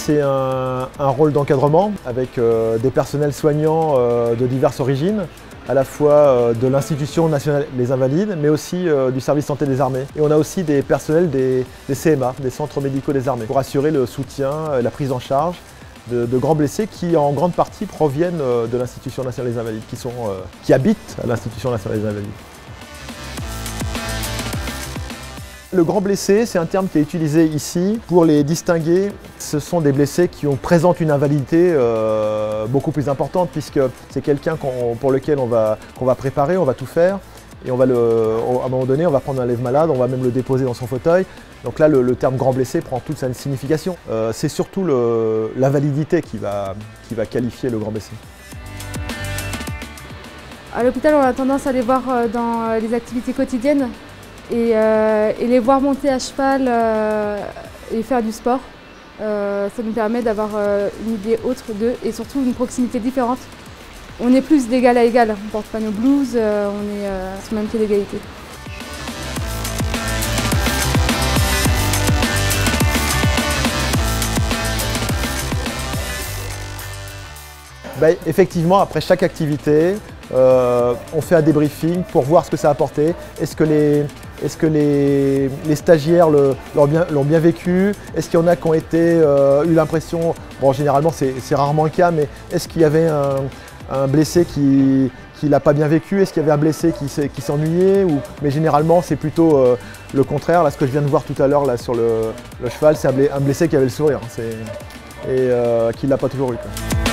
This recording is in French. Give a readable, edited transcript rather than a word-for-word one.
c'est un rôle d'encadrement avec des personnels soignants de diverses origines, à la fois de l'Institution nationale des Invalides, mais aussi du service santé des armées. Et on a aussi des personnels des CMA, des centres médicaux des armées, pour assurer le soutien, la prise en charge de grands blessés qui en grande partie proviennent de l'Institution nationale des Invalides, qui habitent à l'Institution nationale des Invalides. Le grand blessé, c'est un terme qui est utilisé ici pour les distinguer. Ce sont des blessés qui présentent une invalidité beaucoup plus importante, puisque c'est quelqu'un pour lequel on va préparer, on va tout faire. Et à un moment donné, on va prendre un lève-malade, on va même le déposer dans son fauteuil. Donc là, le terme grand blessé prend toute sa signification. C'est surtout l'invalidité qui va qualifier le grand blessé. À l'hôpital, on a tendance à les voir dans les activités quotidiennes et les voir monter à cheval et faire du sport. Ça nous permet d'avoir une idée autre d'eux et surtout une proximité différente. On est plus d'égal à égal, on ne porte pas nos blouses, on est sur le même pied d'égalité. Effectivement, après chaque activité, on fait un débriefing pour voir ce que ça a apporté. Est-ce que les stagiaires l'ont bien vécu? Est-ce qu'il y en a qui ont eu l'impression, bon généralement c'est rarement le cas, mais est-ce qu'il y avait un blessé qui l'a pas bien vécu? Est-ce qu'il y avait un blessé qui s'ennuyait? Mais généralement c'est plutôt le contraire. Là, ce que je viens de voir tout à l'heure sur le cheval, c'est un blessé qui avait le sourire et qui ne l'a pas toujours eu, quoi.